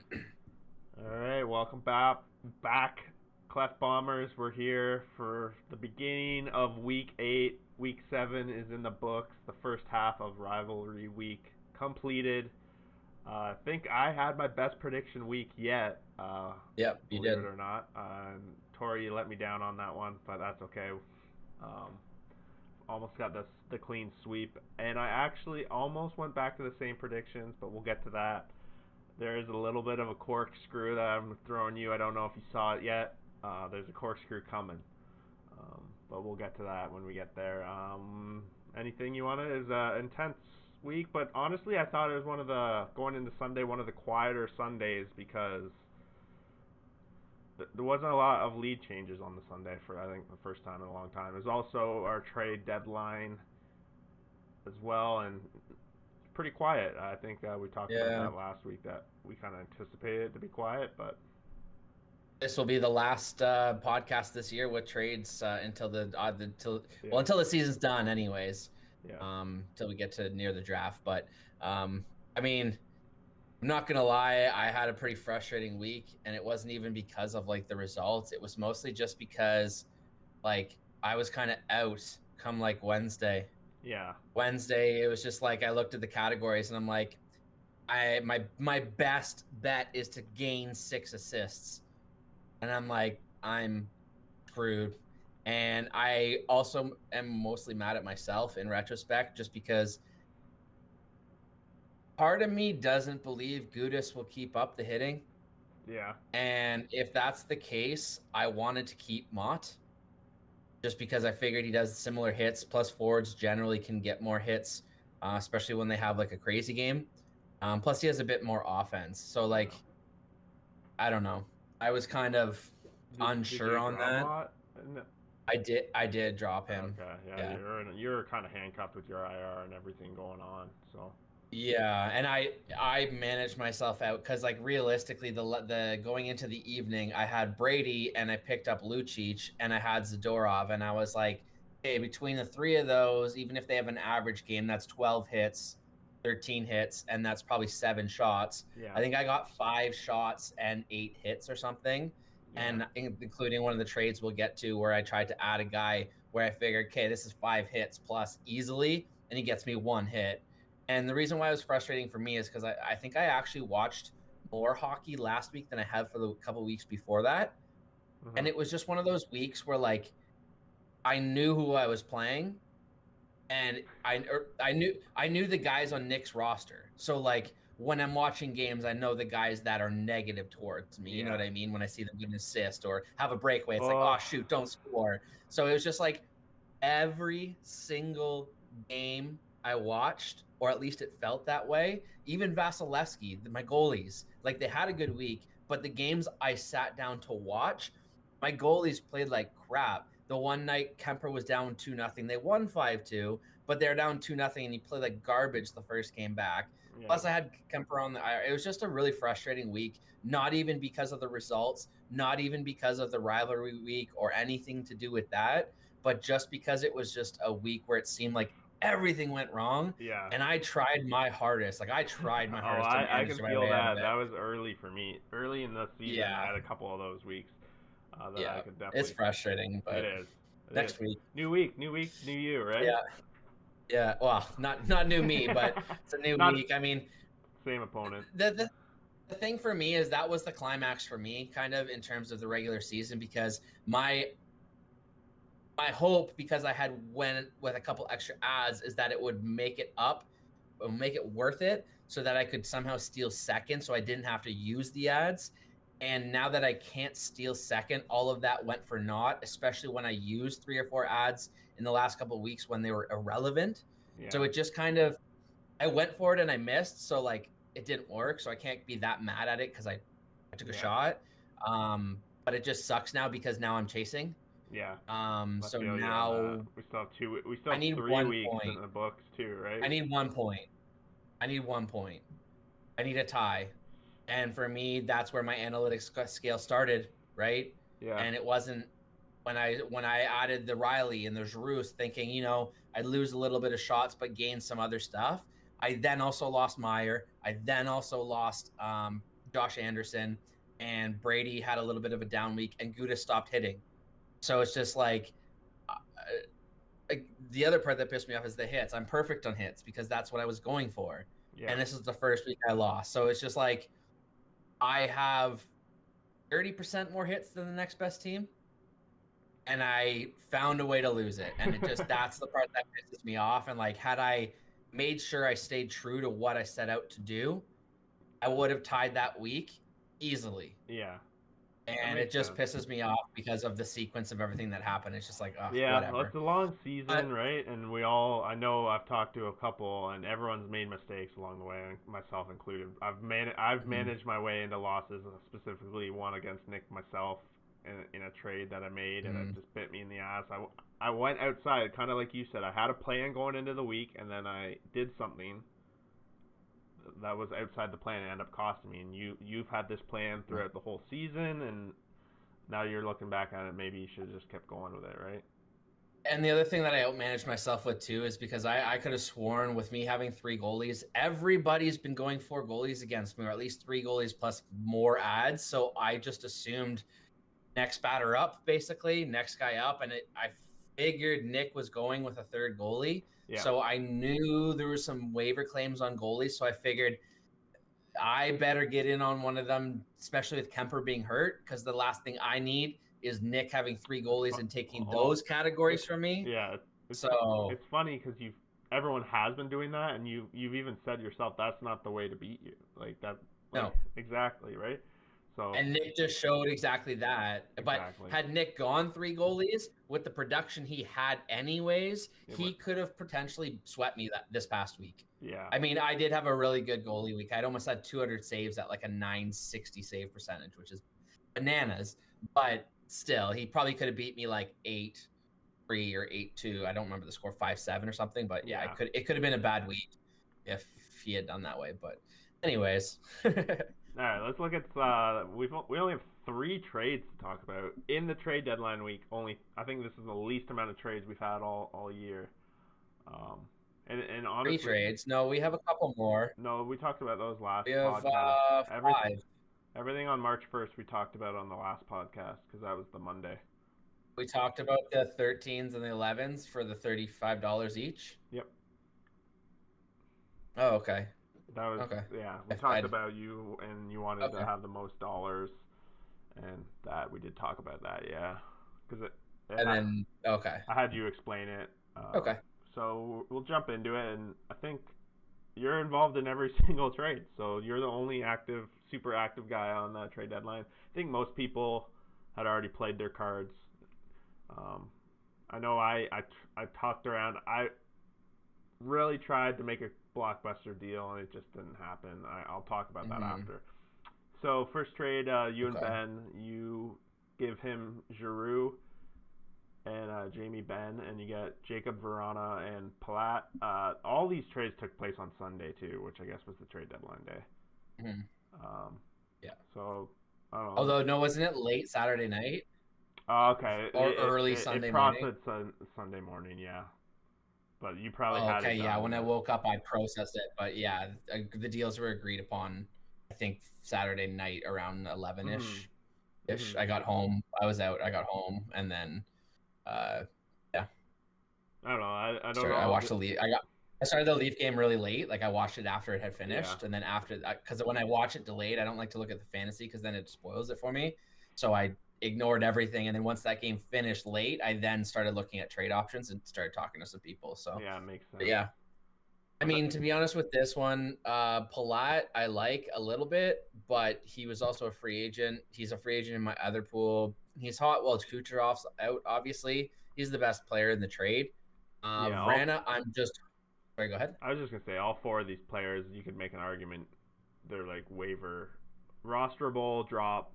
All right, welcome back, Klefbombers. We're here for the beginning of Week 8. Week 7 is in the books. The first half of Rivalry Week completed. I think I had my best prediction week yet, Yep, you believe it did. or not. Tori, you let me down on that one, but that's okay. Um, almost got the clean sweep, and I actually almost went back to the same predictions, but we'll get to that. There is a little bit of a corkscrew that I'm throwing you. I don't know if you saw it yet. There's a corkscrew coming, but we'll get to that when we get there. Anything you want to? Is intense week, but honestly, I thought it was one of the going into Sunday, one of the quieter Sundays because there wasn't a lot of lead changes on the Sunday for I think the first time in a long time. It was also our trade deadline as well, and pretty quiet. I think we talked about Yeah. that last week that we kind of anticipated it to be quiet, but This will be the last podcast this year with trades until yeah, until the season's done, anyways. yeah, Till we get to near the draft. But I mean, I'm not gonna lie, I had a pretty frustrating week, and it wasn't even because of like the results. It was mostly just because like I was kind of out come like Wednesday. yeah. Wednesday, it was just like I looked at the categories and I'm like, my best bet is to gain 6 assists. And I'm like, I'm screwed. And I also am mostly mad at myself in retrospect, just because part of me doesn't believe Gudis will keep up the hitting. Yeah. And if that's the case, I wanted to keep Mott just because I figured he does similar hits. Plus, forwards generally can get more hits, especially when they have like a crazy game. Plus, he has a bit more offense. So, Yeah. like, I don't know. I was kind of Did unsure you on draw that. Mott? I did drop him. Okay. Yeah. Yeah. You're kind of handcuffed with your IR and everything going on. So. Yeah, and I managed myself out because like realistically the going into the evening I had Brady and I picked up Lucic and I had Zadorov and I was like, hey, between the three of those, even if they have an average game, that's 12 hits, 13 hits, and that's probably 7 shots. I Yeah. think I got 5 shots and 8 hits or something, Yeah. and including one of the trades we'll get to where I tried to add a guy where I figured, okay, this is 5 hits plus easily, and he gets me 1 hit. And the reason why it was frustrating for me is because I think I actually watched more hockey last week than I have for the couple weeks before that. And Mhm. it was just one of those weeks where like I knew who I was playing and I knew the guys on Nick's roster. So like when I'm watching games, I know the guys that are negative towards me. You know what Yeah. I mean? When I see them get an assist or have a breakaway, it's like, Oh. oh shoot, don't score. So it was just like every single game I watched, or at least it felt that way. Even Vasilevsky, my goalies, like they had a good week, but the games I sat down to watch, my goalies played like crap. The one night Kemper was down 2-0. They won 5-2, but they're down 2-0 and he played like garbage the first game back. Yeah. Plus, I had Kemper on the IR. It was just a really frustrating week, not even because of the results, not even because of the rivalry week or anything to do with that, but just because it was just a week where it seemed like everything went wrong. Yeah. And I tried my hardest. Like I tried my Oh, hardest to I manage can my feel way out of that. it. That was early for me. Early in the season, I Yeah. had a couple of those weeks that I Yeah. could It's definitely. frustrating, It but is. It is. next week. New week, new you, right? Yeah. Yeah. Well, not new me, but it's a new Not week. I mean, same opponent. the thing for me is that was the climax for me, kind of in terms of the regular season, because my hope, because I had went with a couple extra ads, is that it would make it up, make it worth it, so that I could somehow steal second, so I didn't have to use the ads. And now that I can't steal second, all of that went for naught, especially when I used 3 or 4 ads in the last couple of weeks when they were irrelevant. So Yeah. it just kind of, I went for it and I missed, so like it didn't work. So I can't be that mad at it because I took a Yeah. shot. But it just sucks now because now I'm chasing. Yeah. I So feel you on that. now We still have two. We still I have need 3 weeks in 1 point. the books too, right? I need 1 point. I need 1 point. I need a tie. And for me, that's where my analytics scale started, right? Yeah. And it wasn't when I added the Riley and the Giroux, thinking, I'd lose a little bit of shots but gain some other stuff. I then also lost Meyer. I then also lost Josh Anderson, and Brady had a little bit of a down week, and Gudas stopped hitting. So it's just like the other part that pissed me off is the hits. I'm perfect on hits because that's what I was going for. Yeah. And this is the first week I lost. So it's just like I have 30% more hits than the next best team. And I found a way to lose it. And it just, that's the part that pisses me off. And like, had I made sure I stayed true to what I set out to do, I would have tied that week easily. Yeah. And it just pisses me off because of the sequence of everything that happened. It's just like, oh, yeah, whatever. It's a long season, right? And we all, I know I've talked to a couple, and everyone's made mistakes along the way, myself included. I've managed my way into losses, specifically one against Nick myself in a trade that I made, and it just bit me in the ass. I went outside, kind of like you said. I had a plan going into the week, and then I did something that was outside the plan and ended up costing me. And you've had this plan throughout the whole season, and now you're looking back at it, maybe you should have just kept going with it, right? And the other thing that I outmanaged myself with too is because I could have sworn with me having 3 goalies, everybody's been going 4 goalies against me, or at least 3 goalies plus more ads. So I just assumed next batter up, basically, next guy up, and I figured Nick was going with a 3rd goalie. Yeah. So I knew there was some waiver claims on goalies, so I figured I better get in on one of them, especially with Kemper being hurt, because the last thing I need is Nick having 3 goalies and taking those categories from me. Yeah. It's funny because everyone has been doing that, and you've even said yourself that's not the way to beat you. Like that. No. Exactly, right? So, and Nick just showed exactly that. But had Nick gone 3 goalies with the production he had anyways, he could have potentially swept me this past week. Yeah. I mean, I did have a really good goalie week. I'd almost had 200 saves at like a 960 save percentage, which is bananas. But still, he probably could have beat me like 8-3 or 8-2. I don't remember the score, 5-7 or something. But yeah, it could have been a bad week if he had done that way. But anyways. All right, let's look at we only have 3 trades to talk about in the trade deadline week. I think this is the least amount of trades we've had all year. And honestly, 3 trades. No, we have a couple more. No, we talked about those last we have, podcast. 5. Everything on March 1st we talked about on the last podcast because that was the Monday. We talked about the 13s and the 11s for the $35 each. Yep. Oh, okay. That was yeah. We talked about you, and you wanted to have the most dollars, and that we did talk about that. Yeah, because I had you explain it. Okay. So we'll jump into it, and I think you're involved in every single trade. So you're the only super active guy on that trade deadline. I think most people had already played their cards. I know I talked around. I really tried to make a blockbuster deal, and it just didn't happen. I'll talk about that after. So first trade, you and Ben, you give him Giroux and Jamie Benn, and you get Jacob Verana and Palat. All these trades took place on Sunday too, which I guess was the trade deadline day. Yeah. So I don't know. Although no, wasn't it late Saturday night? Okay. Or early Sunday morning. It processed Sunday morning, yeah. But you probably had it. Okay, yeah. When I woke up, I processed it. But yeah, the deals were agreed upon, I think, Saturday night around 11-ish. I got home. I was out. I got home. And then, yeah. I don't know. I don't know. I watched the Leaf. I started the Leaf game really late. Like, I watched it after it had finished. And then after that, because when I watch it delayed, I don't like to look at the fantasy because then it spoils it for me. So I ignored everything, and then once that game finished late, I then started looking at trade options and started talking to some people. So yeah, it makes sense. But yeah, I mean, to be honest with this one, Palat I like a little bit, but he was also a free agent. He's a free agent in my other pool. He's hot. Well, Kucherov's out. Obviously, he's the best player in the trade. Vrana, I'm just. Sorry, go ahead. I was just gonna say all 4 of these players, you could make an argument they're like waiver. Rosterable drop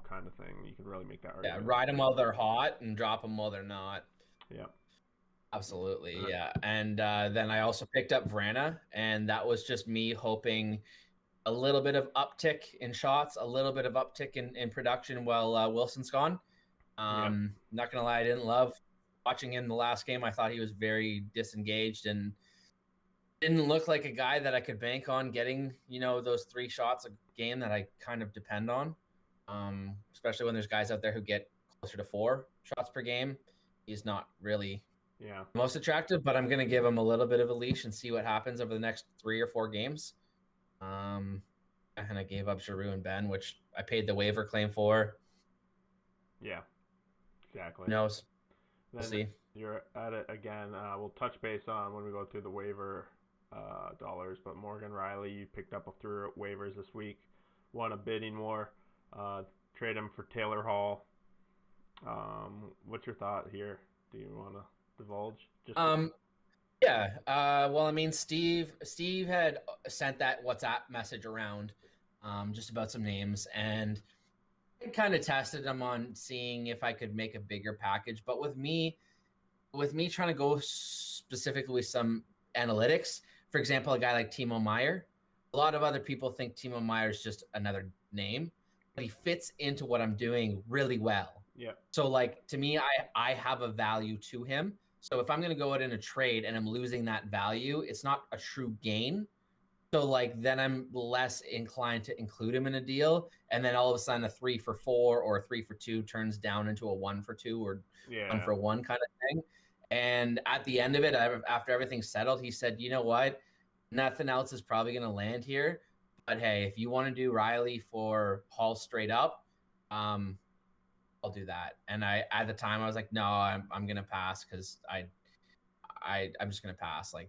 kind of thing. You can really make that argument. Yeah, ride them while they're hot and drop them while they're not. Yeah. Absolutely, yeah. And then I also picked up Vrana, and that was just me hoping a little bit of uptick in shots, a little bit of uptick in production while Wilson's gone. Not going to lie, I didn't love watching him the last game. I thought he was very disengaged, and didn't look like a guy that I could bank on getting, those 3 shots a game that I kind of depend on. Especially when there's guys out there who get closer to 4 shots per game. He's not really most attractive, but I'm going to give him a little bit of a leash and see what happens over the next 3 or 4 games. I kind of gave up Giroux and Ben, which I paid the waiver claim for. Yeah, exactly. Who knows? We'll see. You're at it again. We'll touch base on when we go through the waiver dollars, but Morgan Riley, you picked up through waivers this week, won a bidding war, trade him for Taylor Hall. What's your thought here? Do you want to divulge? Yeah. Well, I mean, Steve had sent that WhatsApp message around, just about some names, and I kind of tested them on seeing if I could make a bigger package. But with me trying to go specifically with some analytics, for example, a guy like Timo Meier, a lot of other people think Timo Meier is just another name, but he fits into what I'm doing really well. Yeah. So like, to me, I have a value to him. So if I'm going to go out in a trade and I'm losing that value, it's not a true gain. So like, then I'm less inclined to include him in a deal. And then all of a sudden a 3 for 4 or a 3 for 2 turns down into a 1 for 2 or 1 for 1 kind of thing. And at the end of it, after everything's settled, he said, you know what? Nothing else is probably going to land here. But hey, if you want to do Riley for Hall straight up, I'll do that. And at the time I was like, no, I'm going to pass because I'm just going to pass. Like,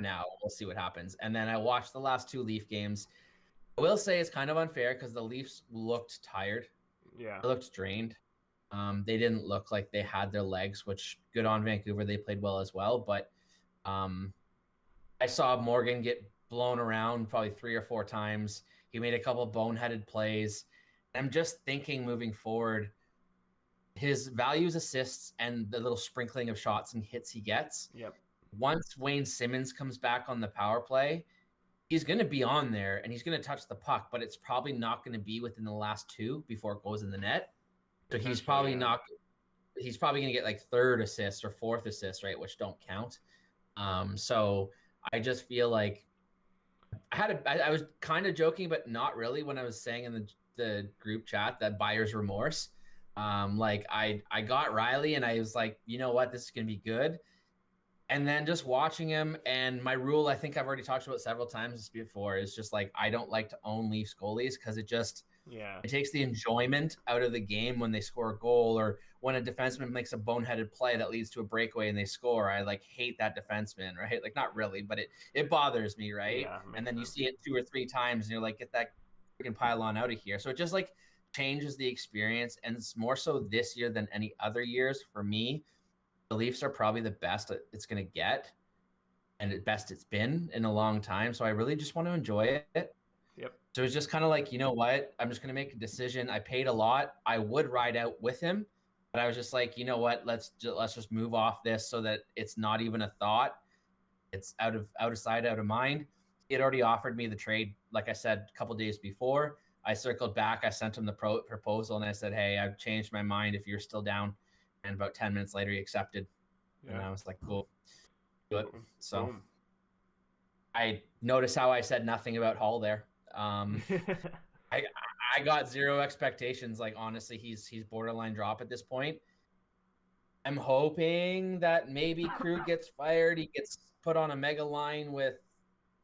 now we'll see what happens. And then I watched the last 2 Leaf games. I will say it's kind of unfair because the Leafs looked tired. Yeah. They looked drained. They didn't look like they had their legs, which good on Vancouver. They played well as well. But I saw Morgan get blown around probably 3 or 4 times. He made a couple of boneheaded plays. I'm just thinking moving forward, his values, assists, and the little sprinkling of shots and hits he gets. Yep. Once Wayne Simmons comes back on the power play, he's going to be on there and he's going to touch the puck, but it's probably not going to be within the last 2 before it goes in the net. So he's probably not. He's probably going to get like 3rd assist or 4th assist, right? Which don't count. So I just feel like I was kind of joking, but not really when I was saying in the group chat that buyer's remorse. Like I got Riley and I was like, you know what, this is going to be good. And then just watching him, and my rule, I think I've already talked about several times before, is just like, I don't like to own Leafs goalies because it takes the enjoyment out of the game when they score a goal or when a defenseman makes a boneheaded play that leads to a breakaway and they score. I like hate that defenseman, right? Like not really, but it bothers me, right? Yeah, and then you see it 2 or 3 times and you're like, get that freaking pylon out of here. So it just like changes the experience, and it's more so this year than any other years for me. The Leafs are probably the best it's going to get, and the best it's been in a long time. So I really just want to enjoy it. Yep. So it's just kind of like, you know what? I'm just going to make a decision. I paid a lot. I would ride out with him, but I was just like, you know what? Let's just move off this so that it's not even a thought. It's out of sight, out of mind. He had already offered me the trade, like I said, a couple days before. I circled back. I sent him the proposal, and I said, hey, I've changed my mind if you're still down. And about 10 minutes later, he accepted. Yeah. And I was like, cool. Do it. So boom. I noticed how I said nothing about Hall there. I got 0 expectations. Like, honestly, he's borderline drop at this point. I'm hoping that maybe Krug gets fired. He gets put on a mega line with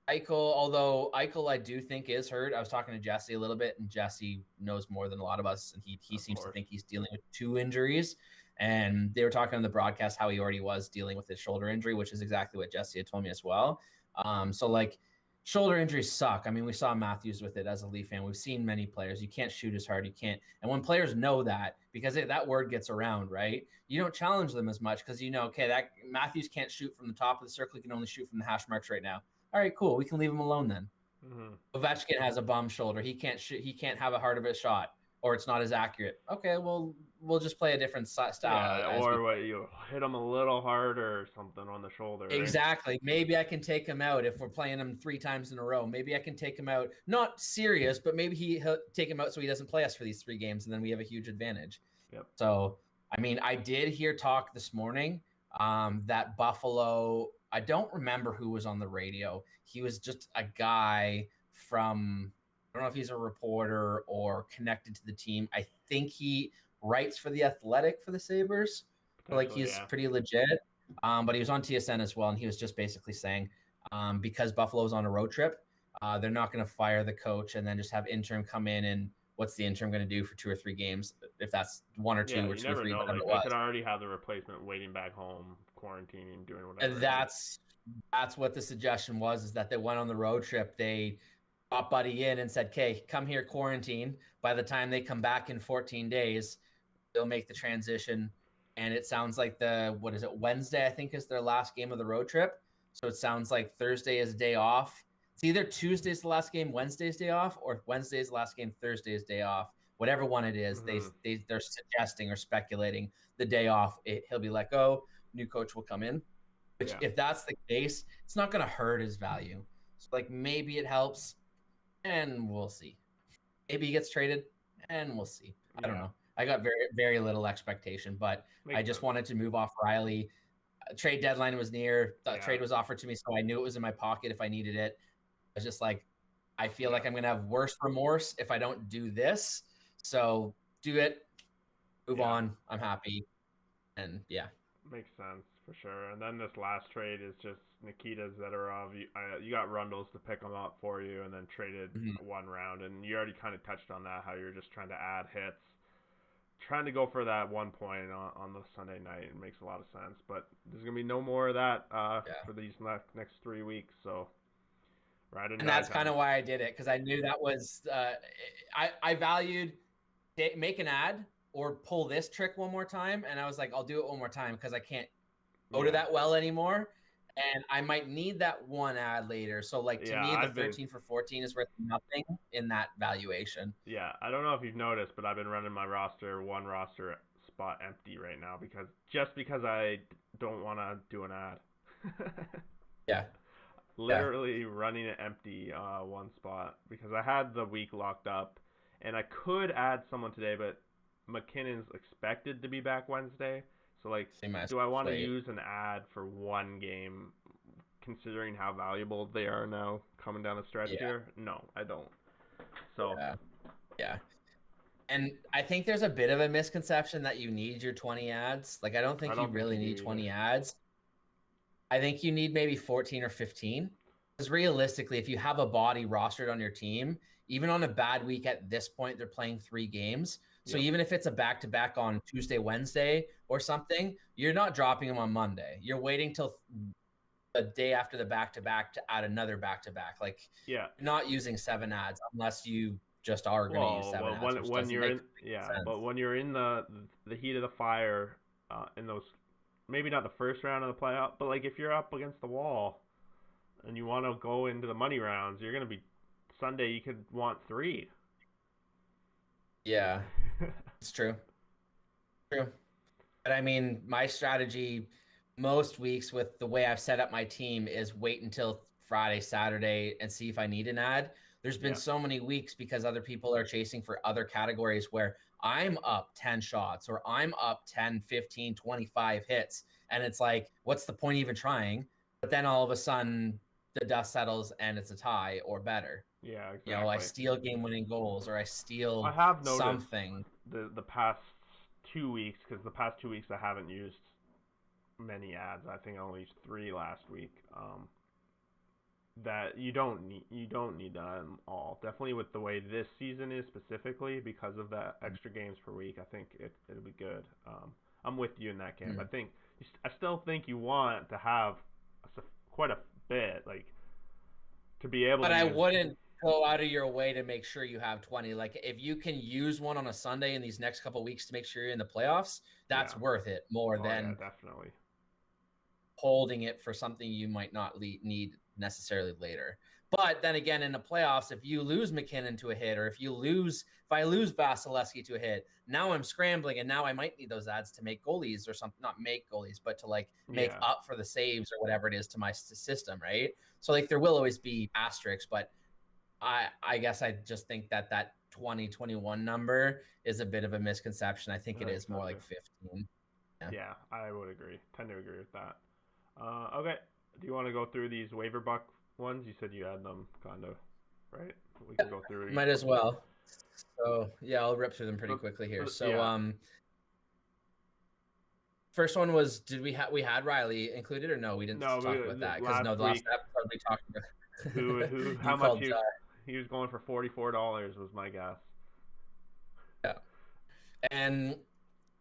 Eichel, although Eichel I do think is hurt. I was talking to Jesse a little bit, and Jesse knows more than a lot of us, and he seems to think he's dealing with 2 injuries. And they were talking on the broadcast how he already was dealing with his shoulder injury, which is exactly what Jesse had told me as well. So like shoulder injuries suck. I mean, we saw Matthews with it as a Leaf fan. We've seen many players. You can't shoot as hard. You can't. And when players know that, because that word gets around, right? You don't challenge them as much because you know, okay, that Matthews can't shoot from the top of the circle. He can only shoot from the hash marks right now. All right, cool. We can leave him alone then. Mm-hmm. Ovechkin has a bum shoulder. He can't shoot. He can't have a hard of a shot, or it's not as accurate. Okay, well, we'll just play a different style. Yeah, or you hit him a little harder or something on the shoulder. Exactly. Right? Maybe I can take him out if we're playing him 3 times in a row. Maybe I can take him out, not serious, but maybe he'll take him out so he doesn't play us for these 3 games, and then we have a huge advantage. Yep. So, I mean, I did hear talk this morning that Buffalo I don't remember who was on the radio. He was just a guy from, I don't know if he's a reporter or connected to the team. I think he writes for The Athletic for the Sabres. Like he's pretty legit. But he was on TSN as well, and he was just basically saying because Buffalo's on a road trip, they're not going to fire the coach and then just have interim come in and what's the interim going to do for 2 or 3 games? If that's 1 or 2 or 2 or 3, whatever it was. They could already have the replacement waiting back home, quarantining, doing whatever. And that's what the suggestion was, is that they went on the road trip. They got Buddy in and said, okay, come here, quarantine. By the time they come back in 14 days, they'll make the transition. And it sounds like Wednesday, I think, is their last game of the road trip. So it sounds like Thursday is day off. It's either Tuesday's the last game, Wednesday's day off, or Wednesday's the last game, Thursday's day off. Whatever one it is, they're suggesting or speculating the day off, he'll be let go. New coach will come in. Which, if that's the case, it's not going to hurt his value. So, like, maybe it helps, and we'll see. Maybe he gets traded, and we'll see. I don't know. I got very, very little expectation, but I just wanted to move off Riley. Trade deadline was near. The trade was offered to me, so I knew it was in my pocket if I needed it. I was just like, I feel like I'm going to have worse remorse if I don't do this. So do it, move on. I'm happy. And makes sense for sure. And then this last trade is just Nikita Zadorov. You got Rundles to pick him up for you, and then traded 1 round. And you already kind of touched on that, how you're just trying to add hits, trying to go for that 1 point on the Sunday night. It makes a lot of sense. But there's gonna be no more of that for these next 3 weeks. So. And that's kind of why I did it, because I knew that was I valued make an ad or pull this trick one more time, and I was like, I'll do it one more time because I can't go to that well anymore, and I might need that one ad later. So like to me, the 13 for 14 is worth nothing in that valuation. Yeah, I don't know if you've noticed, but I've been running my one roster spot empty right now because I don't want to do an ad. Literally running it empty, one spot, because I had the week locked up, and I could add someone today, but McKinnon's expected to be back Wednesday. So, like, do I want to use an ad for 1 game, considering how valuable they are now coming down the stretch here? No, I don't. So, And I think there's a bit of a misconception that you need your 20 ads. Like, I don't think you really need 20 ads. I think you need maybe 14 or 15. Because realistically, if you have a body rostered on your team, even on a bad week at this point, they're playing 3 games. So even if it's a back-to-back on Tuesday, Wednesday or something, you're not dropping them on Monday. You're waiting till the day after the back-to-back to add another back-to-back. Like, you're not using 7 ads unless you just are going to use 7 ads. But when you're in the heat of the fire, in those, maybe not the first round of the playoff, but like if you're up against the wall and you want to go into the money rounds, you're going to be Sunday. You could want 3. Yeah, it's true. But I mean, my strategy most weeks with the way I've set up my team is wait until Friday, Saturday, and see if I need an ad. There's been so many weeks because other people are chasing for other categories where I'm up 10 shots or I'm up 10, 15, 25 hits. And it's like, what's the point even trying? But then all of a sudden the dust settles and it's a tie or better. Yeah, exactly. You know, I steal game-winning goals or I steal something. The past 2 weeks, because the past 2 weeks I haven't used many ads. I think I only used 3 last week. That you don't need them all. Definitely with the way this season is specifically, because of the extra games per week, I think it'll be good. I'm with you in that camp. I still think you want to have quite a bit, like, to be able. But I wouldn't go out of your way to make sure you have 20. Like, if you can use one on a Sunday in these next couple of weeks to make sure you're in the playoffs, that's worth it more than definitely holding it for something you might not need necessarily later. But then again, in the playoffs, if you lose McKinnon to a hit, or if I lose Vasilevsky to a hit, now I'm scrambling, and now I might need those ads to make goalies or something, not make goalies, but to like make up for the saves or whatever it is to my system, right? So like there will always be asterisks, but I guess I just think that 2021 number is a bit of a misconception. I think it is more like 15. Yeah, I would agree. Tend to agree with that. Okay. Do you want to go through these waiver buck ones? You said you had them, kind of, right? We can go through each Might as one. well. So yeah, I'll rip through them pretty So, quickly here. So yeah. first one was, did we had Riley included or no? We didn't No, talk about that because no, last the last week, episode we talked about. how You much called. he was going for $44 was my guess. Yeah, and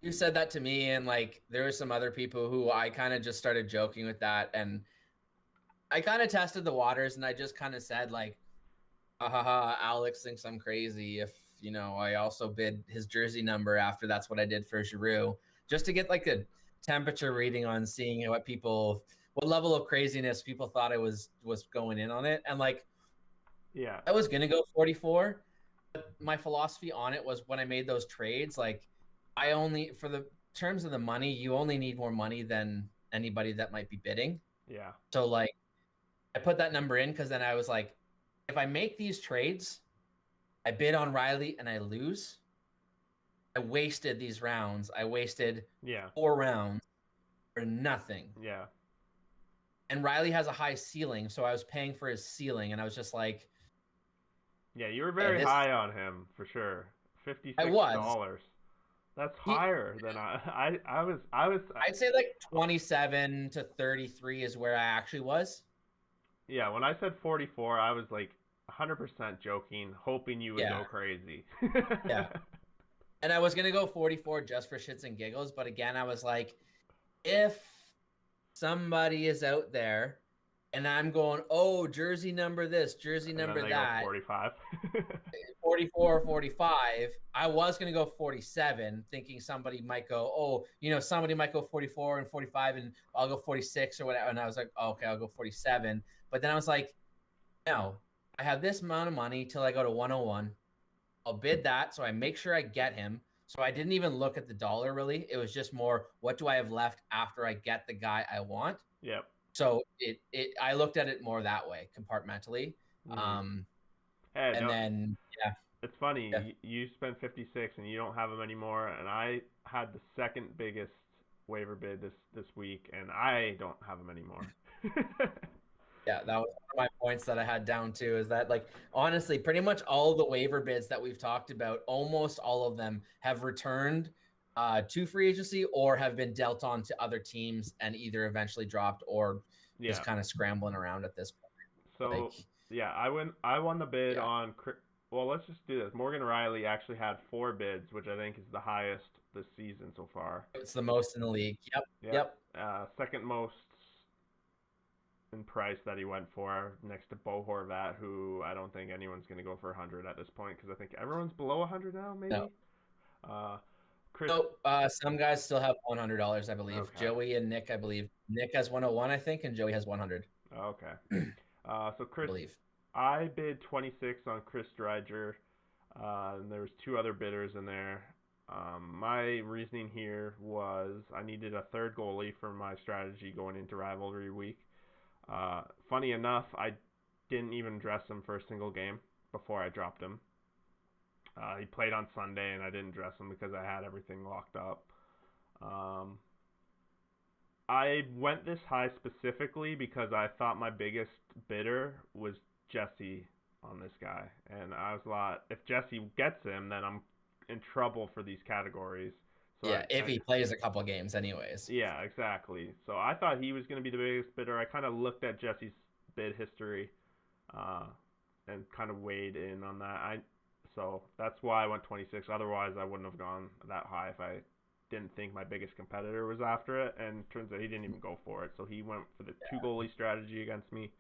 you said that to me, and like there were some other people who I kind of just started joking with that, and I kind of tested the waters, and I just kind of said like, Alex thinks I'm crazy if I also bid his jersey number after that's what I did for Giroux, just to get like a temperature reading on seeing what level of craziness people thought I was going in on it, and like Yeah. I was gonna go 44. But my philosophy on it was when I made those trades, like I only for the terms of the money, you only need more money than anybody that might be bidding. Yeah. So like I put that number in because then I was like, if I make these trades, I bid on Riley and I lose. I wasted these rounds. I wasted Yeah. 4 rounds for nothing. Yeah. And Riley has a high ceiling, so I was paying for his ceiling, and I was just like, Yeah, you were hey, very high on him for sure. $56. I was. That's He, higher than I was. I'd say like 27 to 33 is where I actually was. Yeah, when I said 44, I was like 100% joking, hoping you would Yeah. go crazy. Yeah. And I was going to go 44 just for shits and giggles. But again, I was like, if somebody is out there and I'm going, oh, jersey number this, jersey And number then they that, go 45. 44 or 45, I was going to go 47, thinking somebody might go, oh, somebody might go 44 and 45, and I'll go 46 or whatever. And I was like, oh, okay, I'll go 47. But then I was like, no, I have this amount of money till I go to 101. I'll bid that, so I make sure I get him. So I didn't even look at the dollar really. It was just more, what do I have left after I get the guy I want? Yep. So I looked at it more that way, compartmentally. Mm-hmm. Hey, And no, then it's funny. yeah. You spent 56 and you don't have them anymore, and I had the second biggest waiver bid this week, and I don't have them anymore. Yeah, that was one of my points that I had down too, is that like honestly, pretty much all the waiver bids that we've talked about, almost all of them have returned to free agency or have been dealt on to other teams and either eventually dropped or just kind of scrambling around at this point. So Like, yeah, I won the bid yeah, on. Well, let's just do this. Morgan Riley actually had 4 bids, which I think is the highest this season so far. it's the most in the league. Yep. Yep. Second most in price that he went for, next to Bo Horvat, who I don't think anyone's going to go for 100 at this point because I think everyone's below 100 now, maybe. No. Chris. No, some guys still have $100, I believe. Okay. Joey and Nick, I believe. Nick has 101, I think, and Joey has 100. Okay. So Chris, I believe. I bid 26 on Chris Dreiger, and there was 2 other bidders in there. My reasoning here was I needed a third goalie for my strategy going into rivalry week. Funny enough, I didn't even dress him for a single game before I dropped him. He played on Sunday, and I didn't dress him because I had everything locked up. I went this high specifically because I thought my biggest bidder was Jesse on this guy. And I was if Jesse gets him, then I'm in trouble for these categories. So yeah, if he plays a couple games anyways. Yeah, exactly. So I thought he was going to be the biggest bidder. I kind of looked at Jesse's bid history and kind of weighed in on that. So that's why I went 26. Otherwise, I wouldn't have gone that high if I didn't think my biggest competitor was after it. And turns out he didn't even go for it. So he went for the 2 goalie strategy against me,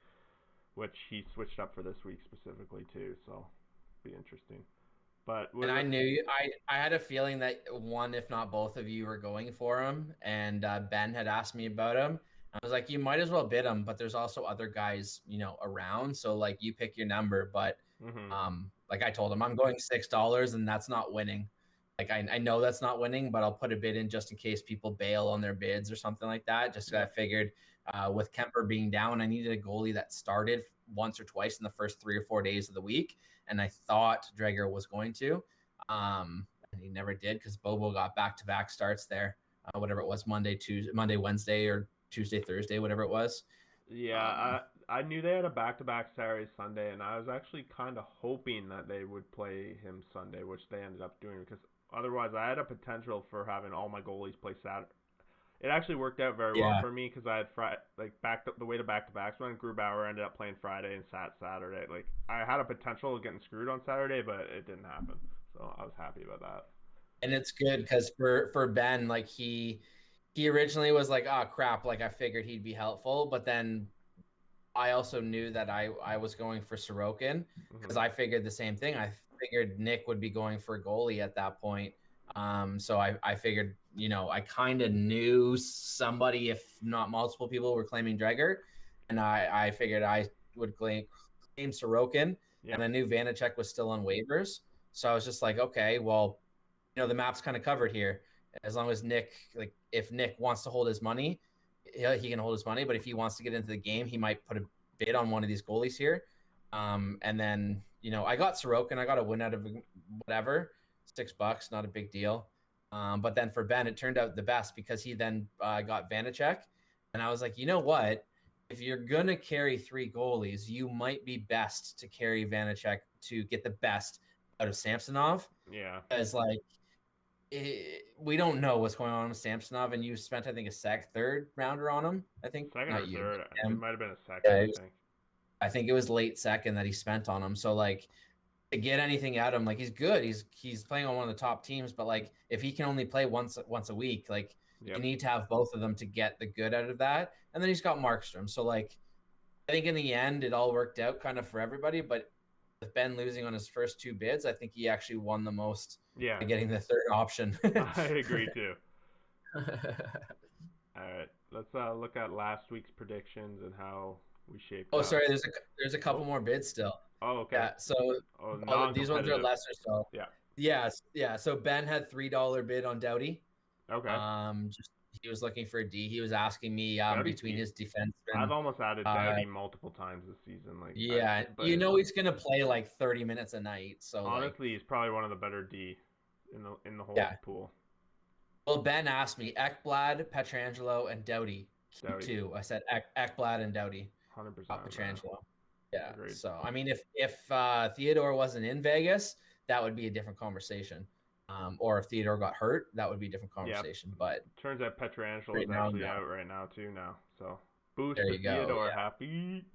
which he switched up for this week specifically too. So it'll be interesting. But and I knew I had a feeling that one, if not both of you, were going for him. And Ben had asked me about him. I was like, you might as well bid him, but there's also other guys, around. So like, you pick your number. But like I told him, I'm going $6, and that's not winning. Like I know that's not winning, but I'll put a bid in just in case people bail on their bids or something like that. Just I figured with Kemper being down, I needed a goalie that started once or twice in the first 3 or 4 days of the week. And I thought Dreger was going to, and he never did because Bobo got back-to-back starts there, whatever it was, Monday, Wednesday, or Tuesday, Thursday, whatever it was. Yeah, I knew they had a back-to-back Saturday Sunday, and I was actually kind of hoping that they would play him Sunday, which they ended up doing because otherwise I had a potential for having all my goalies play Saturday. It actually worked out very well Yeah. for me because I had the way to back-to-backs when Grubauer ended up playing Friday and sat Saturday. Like I had a potential of getting screwed on Saturday, but it didn't happen, so I was happy about that. And it's good because for Ben, like he originally was like, oh crap, like I figured he'd be helpful, but then I also knew that I was going for Sorokin because Hmm. I figured the same thing. I figured Nick would be going for a goalie at that point. So I figured, I kind of knew somebody, if not multiple people, were claiming Dreger, and I figured I would claim Sorokin, and Yep. I knew Vanacek was still on waivers. So I was just like, okay, well, the map's kind of covered here. As long as Nick, like, if Nick wants to hold his money, he can hold his money. But if he wants to get into the game, he might put a bid on one of these goalies here. And then, I got Sorokin. I got a win out of whatever, $6, not a big deal. But then for Ben, it turned out the best because he then got Vanacek. And I was like, you know what? If you're going to carry 3 goalies, you might be best to carry Vanacek to get the best out of Samsonov. Yeah. As like, we don't know what's going on with Samsonov, and you spent, I think, a third rounder on him. I think Second or not you, third. but It him. might have been a second, Yeah, I think. I think it was late second that he spent on him. So like to get anything out of him, like he's good. He's playing on one of the top teams, but like if he can only play once a week, like you Yep. need to have both of them to get the good out of that. And then he's got Markstrom. So like I think in the end it all worked out kind of for everybody, but with Ben losing on his first 2 bids, I think he actually won the most Yeah. by getting the third option. I agree too. All right. Let's look at last week's predictions and how we shaped Oh, up. sorry. There's a couple Oh. more bids still. Oh, okay. Yeah. So Oh, these ones are non-competitive. lesser. So Yeah. yeah. So Ben had $3 bid on Doughty. Okay. Just he was looking for a D. He was asking me Doughty's between deep. his I've defenseman. almost added Uh, Doughty multiple times this season. yeah, But he's gonna play like 30 minutes a night. So like, honestly, he's probably one of the better D in the whole yeah. pool. Well, Ben asked me Ekblad, Petrangelo, and Doughty. Keep Doughty, 2. I said Ekblad and Doughty, 100%, not man. Petrangelo. Yeah. Agreed. So I mean, if Theodore wasn't in Vegas, that would be a different conversation. Or if Theodore got hurt, that would be a different Yeah. conversation. But Turns out Petrangelo right is now, actually no. out right now too. Now, so boost There to you go. Theodore. Yeah. Happy.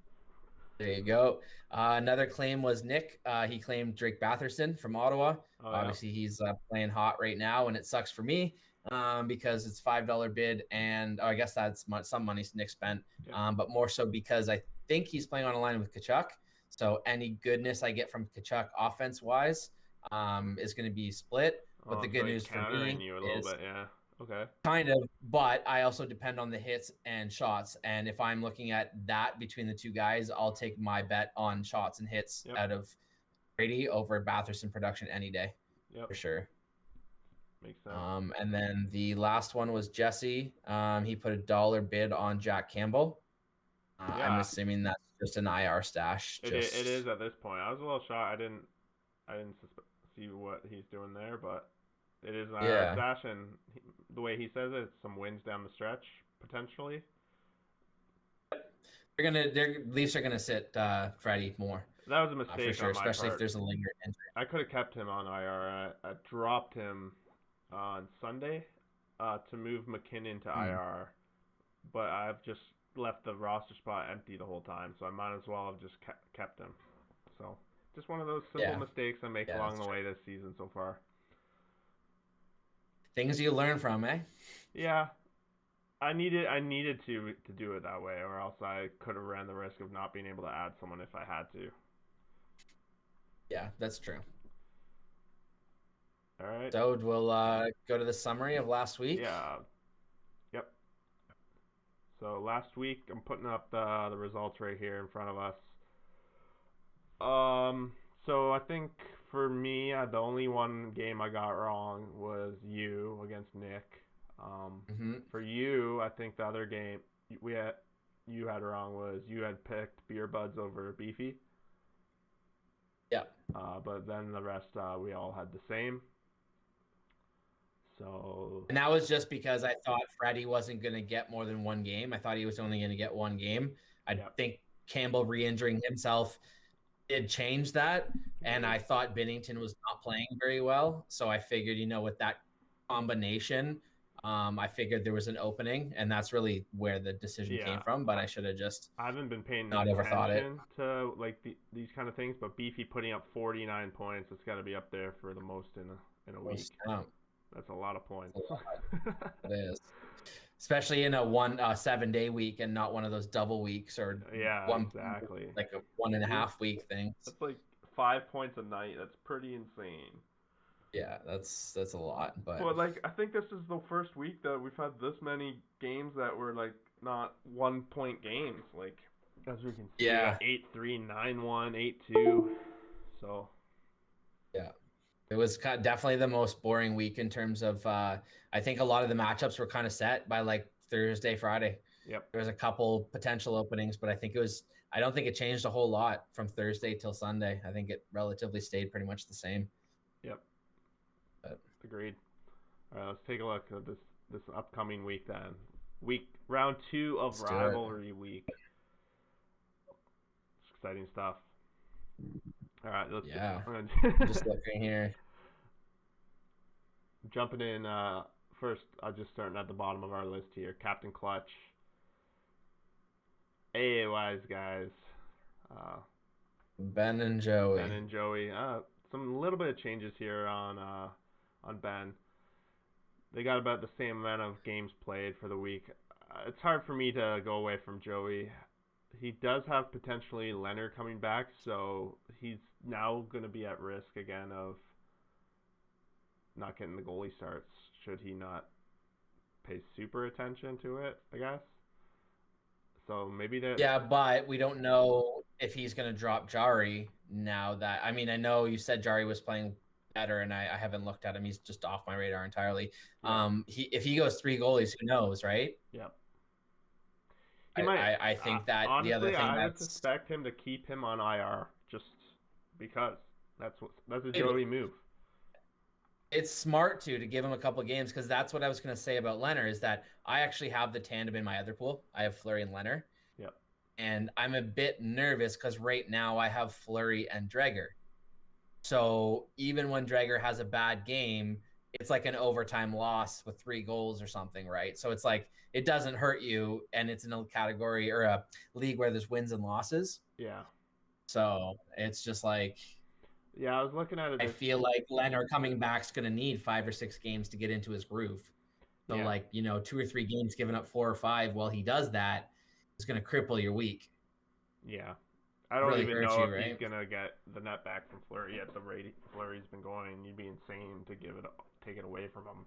There you go. Another claim was Nick. He claimed Drake Batherson from Ottawa. Oh yeah. Obviously, he's playing hot right now, and it sucks for me because it's $5 bid, and I guess that's some money Nick spent, Yeah. but more so because I think he's playing on a line with Kachuk. So any goodness I get from Kachuk offense-wise is going to be split. But Oh, the so good he's news for countering me you a little is bit. Yeah. Okay. kind of, but I also depend on the hits and shots. And if I'm looking at that between the 2 guys, I'll take my bet on shots and hits Yep. out of Brady over Batherson production any day Yep. for sure. Makes sense. And then the last one was Jesse. He put $1 bid on Jack Campbell. Yeah. I'm assuming that's just an IR stash. It is at this point. I was a little shocked. I didn't see what he's doing there, but it is an IR stash, and the way he says it, it's some wins down the stretch potentially. Their Leafs are gonna sit Freddie more. That was a mistake for sure, on my especially part. if there's a lingering injury. I could have kept him on IR. I dropped him on Sunday to move McKinnon to IR, but I've just left the roster spot empty the whole time, so I might as well have just kept him. So just one of those simple mistakes I make along the way this season so far. Things you learn from, eh? Yeah, I needed to do it that way, or else I could have ran the risk of not being able to add someone if I had to. Yeah, that's true. All right. So we'll go to the summary of last week. Yeah. Yep. So last week, I'm putting up the results right here in front of us. So I think for me, the only one game I got wrong was you against Nick. For you, I think the other game you had wrong was you had picked Beer Buds over Beefy. Yeah. But then the rest we all had the same. So. And that was just because I thought Freddie wasn't going to get more than 1 game. I thought he was only going to get 1 game. I Yep. think Campbell re-injuring himself did change that. And I thought Binnington was not playing very well. So I figured, with that combination, I figured there was an opening, and that's really where the decision came Yeah. from. But I should have just I haven't been paying not overthought it. attention to like these kind of things, but Beefy putting up 49 points, it's got to be up there for the most in a week. That's a lot of points. It is, especially in a 7-day week and not one of those double weeks or exactly, like a 1.5 week thing. That's like 5 points a night. That's pretty insane. Yeah, that's a lot. But like, I think this is the first week that we've had this many games that were like not 1-point games. Like, as we can see, 8-3, 9-1, 8-2. So yeah, it was definitely the most boring week in terms of. I think a lot of the matchups were kind of set by like Thursday, Friday. Yep. There was a couple potential openings, but I don't think it changed a whole lot from Thursday till Sunday. I think it relatively stayed pretty much the same. Yep. But, agreed. All right, let's take a look at this upcoming week then. Round 2 of rivalry week. It's exciting stuff. All right, let's just looking here. Jumping in first, I'm just starting at the bottom of our list here. Captain Clutch. AAY's guys. Ben and Joey. Some little bit of changes here on Ben. They got about the same amount of games played for the week. It's hard for me to go away from Joey. He does have potentially Leonard coming back, so he's now going to be at risk again of not getting the goalie starts should he not pay super attention to it, I guess. So maybe that. Yeah, but we don't know if he's going to drop Jari now that, I know you said Jari was playing better, and I haven't looked at him. He's just off my radar entirely. Yeah. If he goes 3 goalies, who knows, right? Yeah. I think that honestly, the other thing I would suspect him to keep him on IR just because that's a Joey move. It's smart to give him a couple of games, because that's what I was going to say about Leonard, is that I actually have the tandem in my other pool. I have Fleury and Leonard. Yep. And I'm a bit nervous because right now I have Fleury and Dreger. So even when Dreger has a bad game, it's like an overtime loss with 3 goals or something, right? So it's like, it doesn't hurt you, and it's in a category or a league where there's wins and losses. Yeah. So it's just like... Yeah, I was looking at it. I feel like Leonard coming back is going to need 5 or 6 games to get into his groove. So 2 or 3 games, giving up 4 or 5 while he does that is going to cripple your week. Yeah. I don't really even know if he's going to get the net back from Fleury at the rate Fleury's been going. You'd be insane to take it away from him.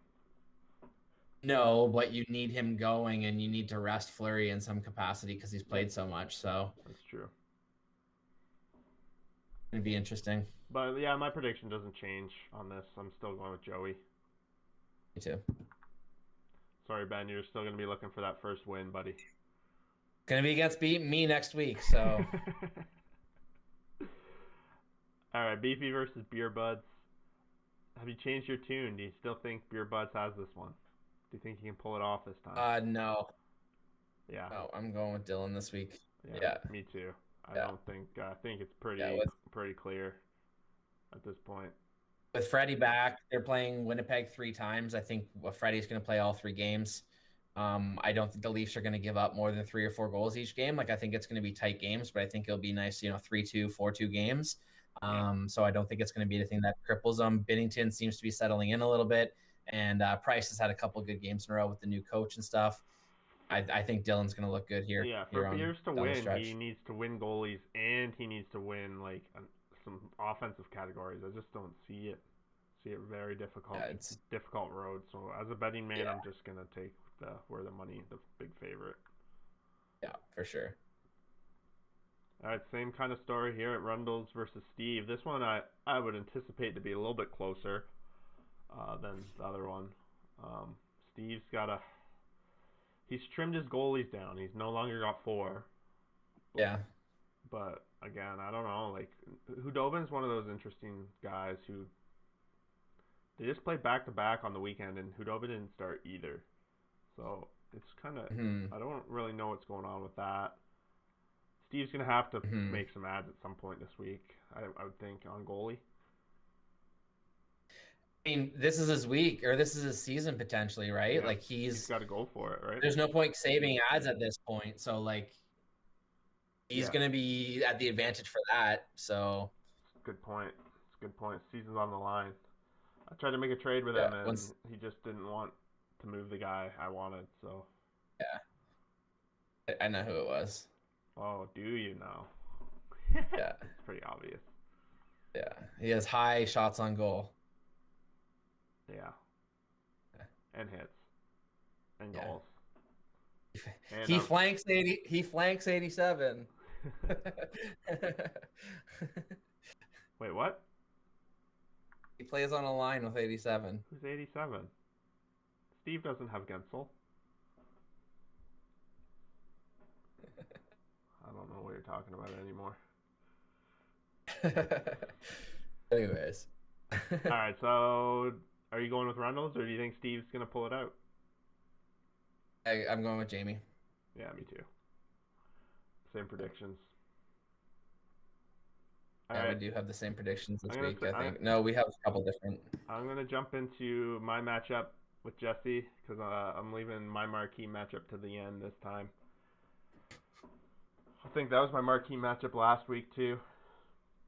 No, but you need him going, and you need to rest Fleury in some capacity because he's played so much. So that's true. It'd be interesting. But yeah, my prediction doesn't change on this. I'm still going with Joey. Me too. Sorry, Ben, you're still going to be looking for that first win, buddy. Going to be against me next week, so. All right, Beefy versus Beer Buds. Have you changed your tune? Do you still think Beer Buds has this one? Do you think he can pull it off this time? No. Yeah. No, I'm going with Dylan this week. Yeah. Me too. I think it's pretty clear at this point. With Freddie back, they're playing Winnipeg 3 times. I think Freddie's going to play all 3 games. I don't think the Leafs are going to give up more than 3 or 4 goals each game. Like, I think it's going to be tight games, but I think it'll be nice, 3-2, 4-2 games. So I don't think it's going to be anything that cripples them. Binnington seems to be settling in a little bit, and Price has had a couple good games in a row with the new coach and stuff. I think Dylan's going to look good here. Yeah, for Beers to win, he needs to win goalies, and he needs to win some offensive categories. I just don't see it. Very difficult. Yeah, it's a difficult road. So as a betting man, I'm just gonna take the big favorite. Yeah, for sure. All right, same kind of story here at Rundles versus Steve. This one I would anticipate to be a little bit closer than the other one. Steve's he's trimmed his goalies down. He's no longer got 4. Yeah. But again, I don't know. Like, Hudobin's one of those interesting guys who they just played back to back on the weekend, and Hudobin didn't start either. So it's kind of I don't really know what's going on with that. Steve's gonna have to Mhm. make some ads at some point this week. I would think on goalie. I mean, this is his week, or this is his season potentially, right? Yeah, Like he's got to go for it, right? there's no point saving ads at this point. So like he's Yeah. gonna be at the advantage for that. So Good point. It's a good point. Season's on the line. I tried to make a trade with yeah, him, and he just didn't want to move the guy I wanted. So. I know who it was. Oh, do you know? Yeah, It's pretty obvious. yeah. He has high shots on goal. Yeah. And hits. And Yeah. goals. And, He flanks 80. He flanks 87. Wait, what? He plays on a line with 87. Who's 87? Steve doesn't have Gensel. I don't know what you're talking about anymore. Anyways. All right, so are you going with Reynolds, or do you think Steve's going to pull it out? I'm going with Jamie. Yeah, me too. Same predictions. Yeah, we do have the same predictions this week, say, I think. No, we have a couple different. I'm going to jump into my matchup with Jesse because I'm leaving my marquee matchup to the end this time. I think that was my marquee matchup last week too.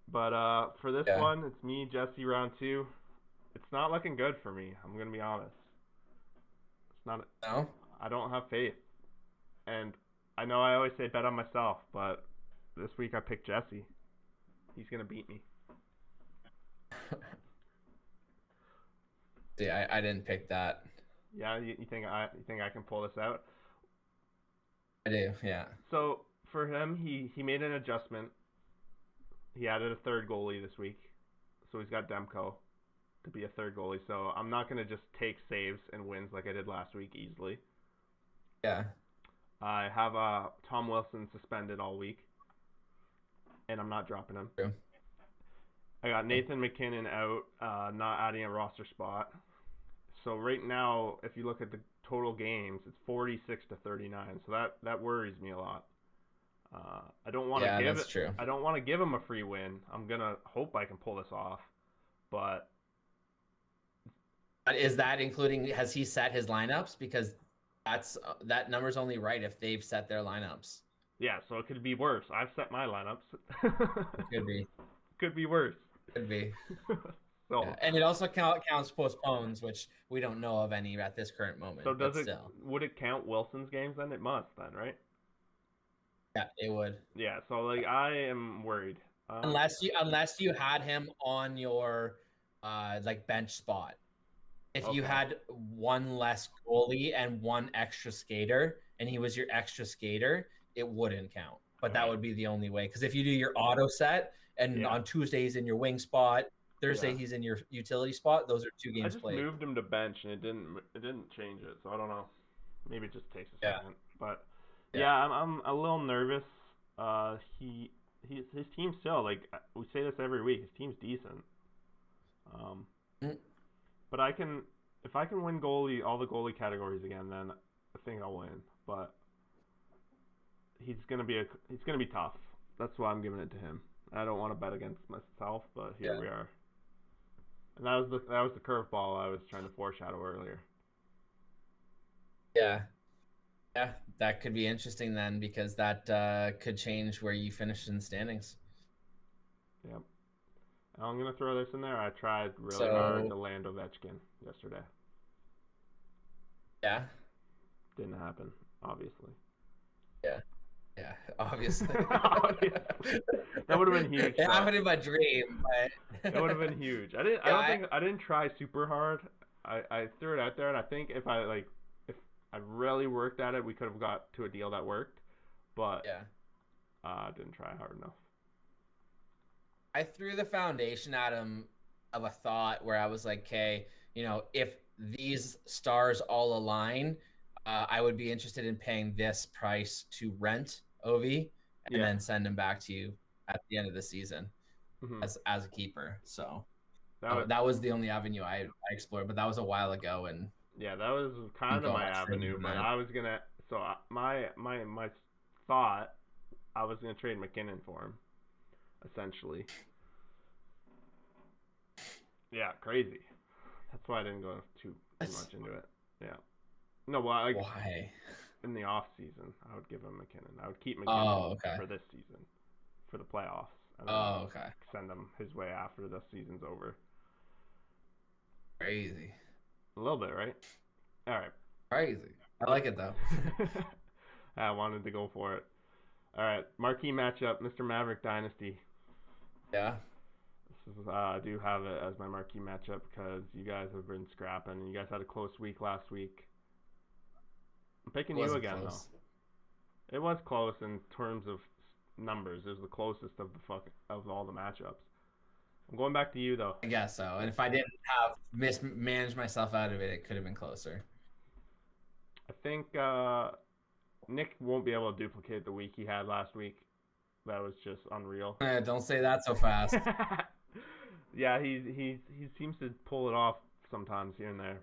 But for this one, it's me, Jesse, round 2. It's not looking good for me. I'm going to be honest. It's not. No? I don't have faith. And I know I always say bet on myself, but this week I picked Jesse. He's going to beat me. See, I didn't pick that. Yeah, you think I can pull this out? I do, yeah. So for him, he made an adjustment. He added a third goalie this week, so he's got Demko to be a third goalie. So I'm not gonna just take saves and wins like I did last week easily. Yeah. I have Tom Wilson suspended all week, and I'm not dropping him. True. I got Nathan McKinnon out, not adding a roster spot. So right now, if you look at the total games, it's 46-39. So that worries me a lot. I don't want to give that's true. I don't want to give him a free win. I'm gonna hope I can pull this off, but is that including? Has he set his lineups? Because that number's only right if they've set their lineups. Yeah, so it could be worse. I've set my lineups. It could be. Could be worse. Could be. So, yeah. And it also counts postpones, which we don't know of any at this current moment. So would it count Wilson's games then? It must then, right? Yeah, it would. Yeah, so like I am worried. Unless you had him on your like bench spot. If you had one less goalie and one extra skater, and he was your extra skater, it wouldn't count. But that would be the only way. Because if you do your auto set, and on Tuesday he's in your wing spot, Thursday he's in your utility spot, those are 2 games played. I just moved him to bench, and it didn't change it. So I don't know. Maybe it just takes a second. But I'm a little nervous. His team's still, like we say this every week, his team's decent. But if I can win all the goalie categories again, then I think I'll win. But he's gonna be tough. That's why I'm giving it to him. I don't want to bet against myself, but here we are. And that was the curveball I was trying to foreshadow earlier. Yeah, that could be interesting then, because that could change where you finish in the standings. Yep. I'm going to throw this in there. I tried really hard to land Ovechkin yesterday. Yeah. Didn't happen, obviously. Yeah, obviously. That would have been huge. It happened in my dream, but it would have been huge. I didn't try super hard. I threw it out there, and I think if I really worked at it, we could have got to a deal that worked. But I didn't try hard enough. I threw the foundation at him of a thought where I was like, okay, if these stars all align, I would be interested in paying this price to rent Ovi and then send him back to you at the end of the season as a keeper. So that was the only avenue I explored, but that was a while ago. And yeah, that was kind of my avenue, but I was gonna. So my thought I was gonna trade McKinnon for him, essentially. Yeah, crazy. That's why I didn't go too much into it. Yeah. No, well, Why? in the off season, I would give him McKinnon. I would keep Oh, McKinnon okay. for this season, for the playoffs, and then Oh, okay. send him his way after the season's over. Crazy. A little bit, right? All right. Crazy. I like it though. I wanted to go for it. All right, marquee matchup, Mr. Maverick Dynasty. Yeah. This is, I do have it as my marquee matchup because you guys have been scrapping. You guys had a close week last week. I'm picking you again close. Though. It was close in terms of numbers. It was the closest of of all the matchups. I'm going back to you though. I guess so. And if I didn't have mismanaged myself out of it, it could have been closer. I think Nick won't be able to duplicate the week he had last week. That was just unreal. Don't say that so fast. Yeah, he seems to pull it off sometimes here and there.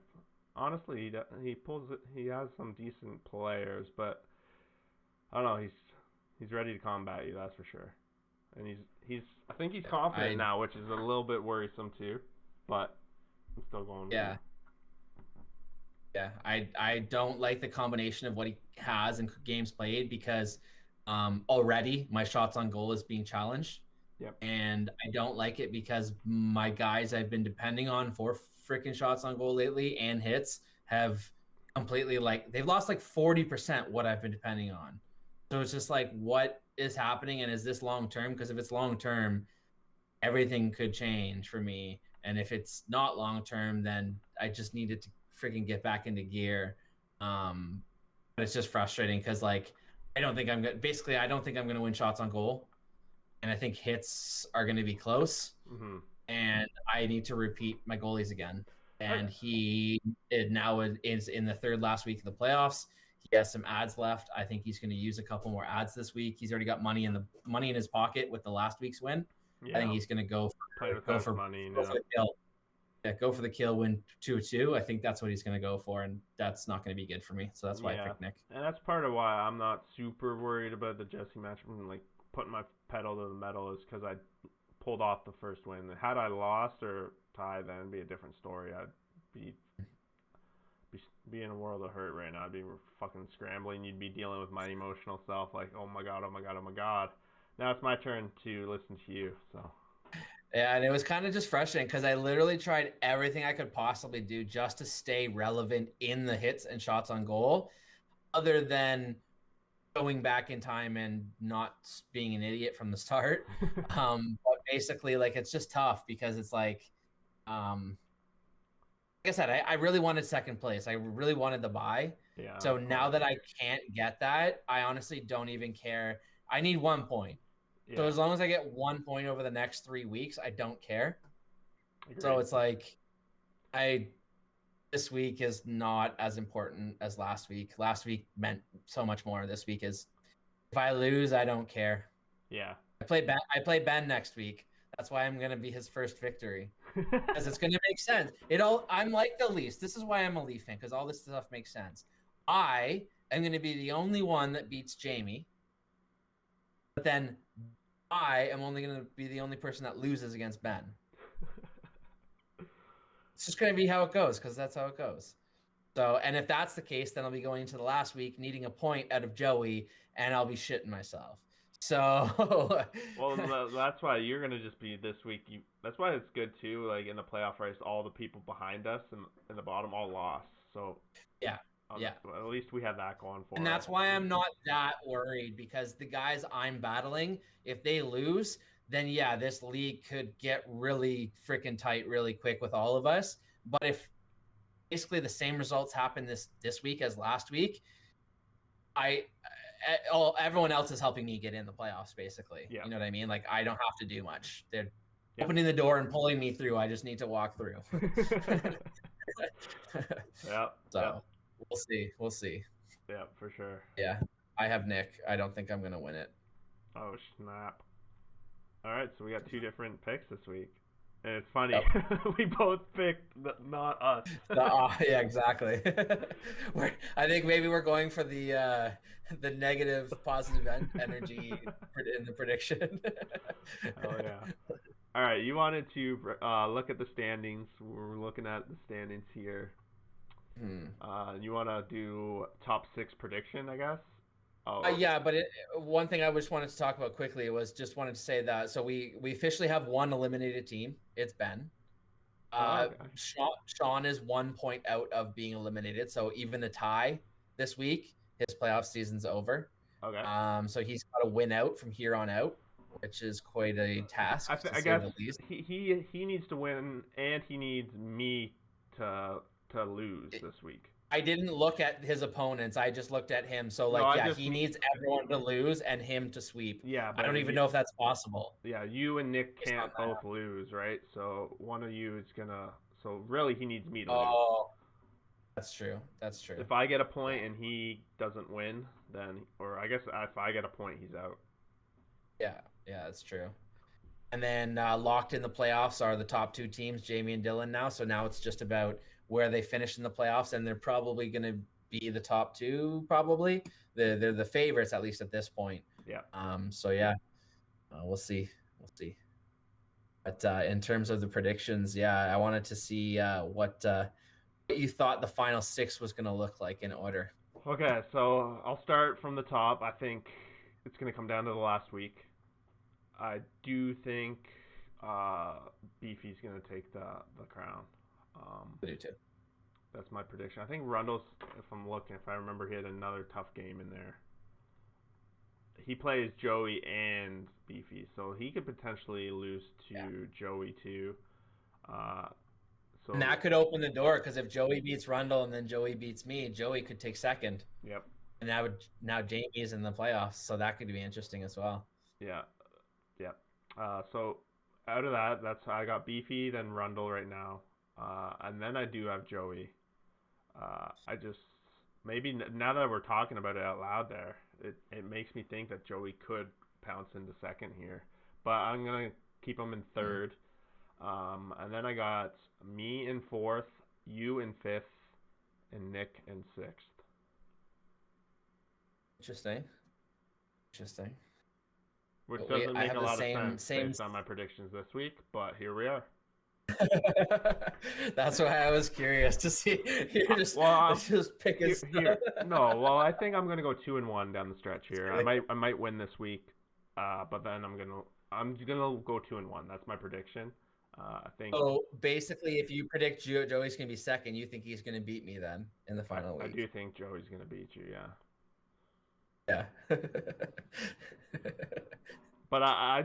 Honestly, he pulls it. He has some decent players, but I don't know. He's ready to combat you. That's for sure. And I think he's confident now, which is a little bit worrisome too. But I'm still going. Yeah. Yeah, I don't like the combination of what he has in games played because already my shots on goal is being challenged. Yep. And I don't like it because my guys I've been depending on for freaking shots on goal lately and hits have completely they've lost 40% what I've been depending on. So it's just what is happening and is this long term? Because if it's long term, everything could change for me. And if it's not long term, then I just needed to freaking get back into gear. But it's just frustrating because I don't think I'm gonna win shots on goal. And I think hits are going to be close. Mm-hmm. And I need to repeat my goalies again. And he now is in the third last week of the playoffs. He has some ads left. I think he's going to use a couple more ads this week. He's already got money in his pocket with the last week's win. Yeah. I think he's going to go for money. Go for the kill. Yeah, go for the kill, win 2-2. I think that's what he's going to go for, and that's not going to be good for me. So that's why I picked Nick. And that's part of why I'm not super worried about the Jesse matchup. Putting my pedal to the metal is because I pulled off the first win. Had I lost or tied, then it'd be a different story. I'd be in a world of hurt right now. I'd be fucking scrambling. You'd be dealing with my emotional self, oh my god, oh my god, oh my god. Now it's my turn to listen to you. So. Yeah, and it was kind of just frustrating because I literally tried everything I could possibly do just to stay relevant in the hits and shots on goal, other than going back in time and not being an idiot from the start. But basically, it's just tough because it's like I said, I really wanted second place. I really wanted the bye. Yeah. So now that I can't get that, I honestly don't even care. I need 1 point. Yeah. So as long as I get 1 point over the next 3 weeks, I don't care. Agreed. So it's this week is not as important as last week. Last week meant so much more. This week is, if I lose, I don't care. Yeah. I play Ben next week. That's why I'm gonna be his first victory, because it's gonna make sense. I'm like the Leafs. This is why I'm a Leaf fan, because all this stuff makes sense. I am gonna be the only one that beats Jamie, but then I am only gonna be the only person that loses against Ben. It's just going to be how it goes, because that's how it goes. So, and if that's the case, then I'll be going into the last week needing a point out of Joey, and I'll be shitting myself. So, well, that's why you're going to just be this week. That's why it's good too. In the playoff race, all the people behind us and in the bottom all lost. So yeah. At least we have that going for us. And that's why I'm not that worried, because the guys I'm battling, if they lose, then yeah, this league could get really freaking tight really quick with all of us. But if basically the same results happen this week as last week, everyone else is helping me get in the playoffs, basically. Yeah. You know what I mean? I don't have to do much. They're opening the door and pulling me through. I just need to walk through. Yeah. So we'll see. Yeah, for sure. Yeah. I have Nick. I don't think I'm going to win it. Oh, snap. All right, so we got 2 different picks this week. And it's funny, Yep. we both picked not us. Yeah, exactly. I think maybe we're going for the negative positive energy in the prediction. Oh yeah. All right, you wanted to look at the standings. We're looking at the standings here. You want to do top 6 prediction, I guess? Oh. Yeah, but one thing I just wanted to talk about quickly was just wanted to say that so we officially have one eliminated team. It's Ben. Okay. Sean is 1 point out of being eliminated. So even a tie this week, his playoff season's over. Okay. So he's got to win out from here on out, which is quite a task to I say guess the least. he needs to win, and he needs me to lose this week. I didn't look at his opponents. I just looked at him. So he needs everyone to lose and him to sweep. Yeah, I don't even know if that's possible. Yeah, you and Nick can't both lose, right? So one of you is gonna. So really, he needs me to lose. Oh, that's true. That's true. If I get a point and he doesn't win, then, or I guess if I get a point, he's out. Yeah, that's true. And then locked in the playoffs are the top 2 teams, Jamie and Dylan now. So now it's just about where they finish in the playoffs, and they're probably going to be the top 2. Probably they're the favorites, at least at this point. Yeah. So yeah, we'll see. But in terms of the predictions, yeah, I wanted to see what you thought the final 6 was going to look like in order. Okay, so I'll start from the top. I think it's going to come down to the last week. I do think Beefy's going to take the crown. I do too. That's my prediction. I think Rundle's, if I remember, he had another tough game in there. He plays Joey and Beefy, so he could potentially lose to Joey too. And that could open the door, because if Joey beats Rundle and then Joey beats me, Joey could take second. Yep. And now Jamie's in the playoffs, so that could be interesting as well. Yeah. Yep. So out of that, I got Beefy, then Rundle right now. And then I do have Joey. I just, maybe now that we're talking about it out loud there, it makes me think that Joey could pounce into second here. But I'm going to keep him in third. And then I got me in fourth, you in fifth, and Nick in sixth. Interesting. Which doesn't make a lot of sense based on my predictions this week, but here we are. That's why I was curious to see. You're just picking here. No, well, I think I'm gonna go 2-1 down the stretch here. I might win this week, but then I'm gonna go 2-1. That's my prediction. I think. So basically, if you predict Joey's gonna be second, you think he's gonna beat me then in the final week? I do think Joey's gonna beat you. Yeah. But I